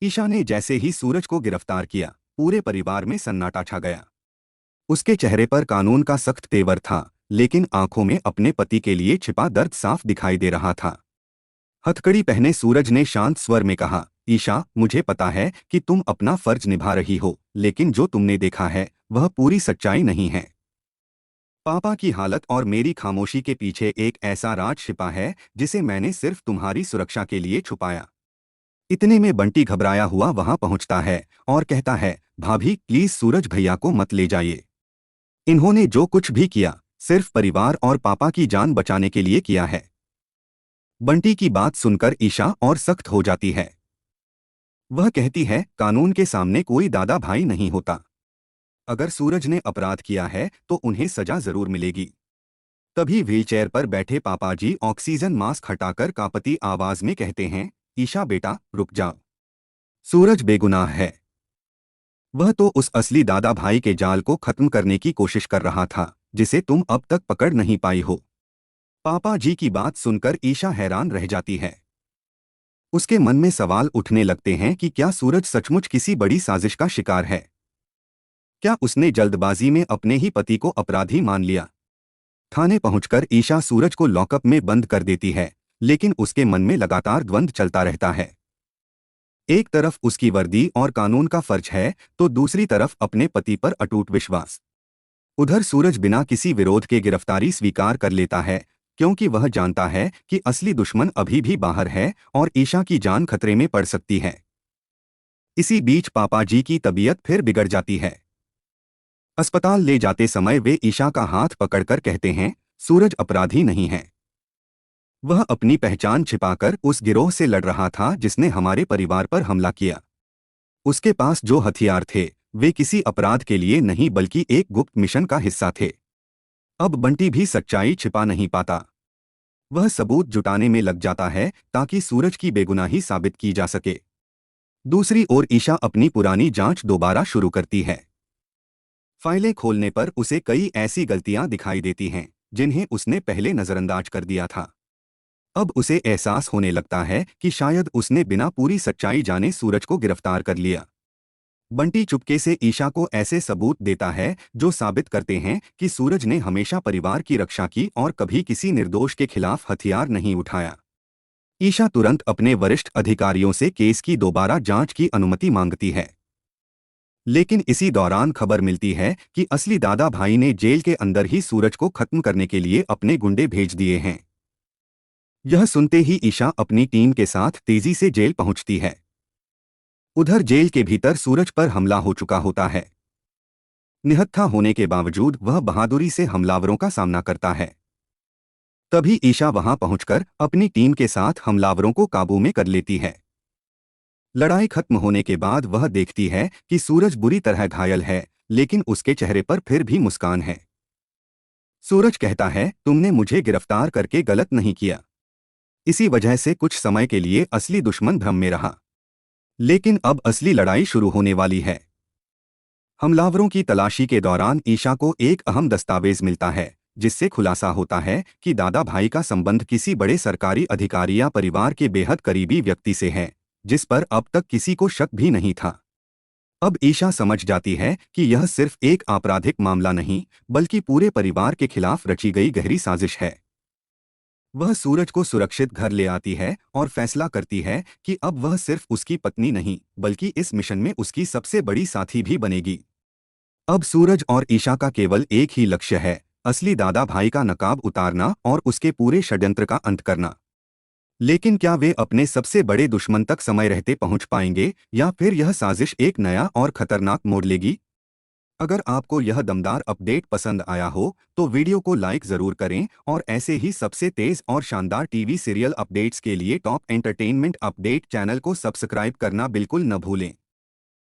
ईशा ने जैसे ही सूरज को गिरफ्तार किया, पूरे परिवार में सन्नाटा छा गया। उसके चेहरे पर कानून का सख्त तेवर था, लेकिन आंखों में अपने पति के लिए छिपा दर्द साफ दिखाई दे रहा था। हथकड़ी पहने सूरज ने शांत स्वर में कहा, ईशा, मुझे पता है कि तुम अपना फर्ज निभा रही हो, लेकिन जो तुमने देखा है वह पूरी सच्चाई नहीं है। पापा की हालत और मेरी खामोशी के पीछे एक ऐसा राज छिपा है जिसे मैंने सिर्फ तुम्हारी सुरक्षा के लिए छुपाया। इतने में बंटी घबराया हुआ वहां पहुंचता है और कहता है, भाभी प्लीज सूरज भैया को मत ले जाइए। इन्होंने जो कुछ भी किया सिर्फ परिवार और पापा की जान बचाने के लिए किया है। बंटी की बात सुनकर ईशा और सख्त हो जाती है। वह कहती है, कानून के सामने कोई दादा भाई नहीं होता। अगर सूरज ने अपराध किया है तो उन्हें सजा जरूर मिलेगी। तभी व्हीलचेयर पर बैठे पापाजी ऑक्सीजन मास्क हटाकर कांपती आवाज में कहते हैं, ईशा बेटा रुक जाओ। सूरज बेगुनाह है। वह तो उस असली दादा भाई के जाल को खत्म करने की कोशिश कर रहा था जिसे तुम अब तक पकड़ नहीं पाई हो। पापा जी की बात सुनकर ईशा हैरान रह जाती है। उसके मन में सवाल उठने लगते हैं कि क्या सूरज सचमुच किसी बड़ी साजिश का शिकार है। क्या उसने जल्दबाजी में अपने ही पति को अपराधी मान लिया। थाने पहुंचकर ईशा सूरज को लॉकअप में बंद कर देती है, लेकिन उसके मन में लगातार द्वंद्व चलता रहता है। एक तरफ उसकी वर्दी और कानून का फर्ज है तो दूसरी तरफ अपने पति पर अटूट विश्वास। उधर सूरज बिना किसी विरोध के गिरफ्तारी स्वीकार कर लेता है, क्योंकि वह जानता है कि असली दुश्मन अभी भी बाहर है और ईशा की जान खतरे में पड़ सकती है। इसी बीच पापा जी की तबीयत फिर बिगड़ जाती है। अस्पताल ले जाते समय वे ईशा का हाथ पकड़कर कहते हैं, सूरज अपराधी नहीं है। वह अपनी पहचान छिपाकर उस गिरोह से लड़ रहा था जिसने हमारे परिवार पर हमला किया। उसके पास जो हथियार थे वे किसी अपराध के लिए नहीं बल्कि एक गुप्त मिशन का हिस्सा थे। अब बंटी भी सच्चाई छिपा नहीं पाता। वह सबूत जुटाने में लग जाता है ताकि सूरज की बेगुनाही साबित की जा सके। दूसरी ओर ईशा अपनी पुरानी जांच दोबारा शुरू करती है। फाइलें खोलने पर उसे कई ऐसी गलतियां दिखाई देती हैं जिन्हें उसने पहले नजरअंदाज कर दिया था। अब उसे एहसास होने लगता है कि शायद उसने बिना पूरी सच्चाई जाने सूरज को गिरफ्तार कर लिया। बंटी चुपके से ईशा को ऐसे सबूत देता है जो साबित करते हैं कि सूरज ने हमेशा परिवार की रक्षा की और कभी किसी निर्दोष के खिलाफ हथियार नहीं उठाया। ईशा तुरंत अपने वरिष्ठ अधिकारियों से केस की दोबारा जांच की अनुमति मांगती है। लेकिन इसी दौरान खबर मिलती है कि असली दादा भाई ने जेल के अंदर ही सूरज को खत्म करने के लिए अपने गुंडे भेज दिए हैं। यह सुनते ही ईशा अपनी टीम के साथ तेजी से जेल पहुंचती है। उधर जेल के भीतर सूरज पर हमला हो चुका होता है। निहत्था होने के बावजूद वह बहादुरी से हमलावरों का सामना करता है। तभी ईशा वहां पहुंचकर अपनी टीम के साथ हमलावरों को काबू में कर लेती है। लड़ाई खत्म होने के बाद वह देखती है कि सूरज बुरी तरह घायल है, लेकिन उसके चेहरे पर फिर भी मुस्कान है। सूरज कहता है, तुमने मुझे गिरफ्तार करके गलत नहीं किया। इसी वजह से कुछ समय के लिए असली दुश्मन भ्रम में रहा, लेकिन अब असली लड़ाई शुरू होने वाली है। हमलावरों की तलाशी के दौरान ईशा को एक अहम दस्तावेज मिलता है जिससे खुलासा होता है कि दादा भाई का संबंध किसी बड़े सरकारी अधिकारी या परिवार के बेहद करीबी व्यक्ति से है, जिस पर अब तक किसी को शक भी नहीं था। अब ईशा समझ जाती है कि यह सिर्फ एक आपराधिक मामला नहीं बल्कि पूरे परिवार के खिलाफ रची गई गहरी साजिश है। वह सूरज को सुरक्षित घर ले आती है और फैसला करती है कि अब वह सिर्फ उसकी पत्नी नहीं बल्कि इस मिशन में उसकी सबसे बड़ी साथी भी बनेगी। अब सूरज और ईशा का केवल एक ही लक्ष्य है, असली दादा भाई का नकाब उतारना और उसके पूरे षड्यंत्र का अंत करना। लेकिन क्या वे अपने सबसे बड़े दुश्मन तक समय रहते पहुंच पाएंगे या फिर यह साजिश एक नया और खतरनाक मोड़ लेगी? अगर आपको यह दमदार अपडेट पसंद आया हो तो वीडियो को लाइक ज़रूर करें और ऐसे ही सबसे तेज़ और शानदार टीवी सीरियल अपडेट्स के लिए टॉप एंटरटेनमेंट अपडेट चैनल को सब्सक्राइब करना बिल्कुल न भूलें।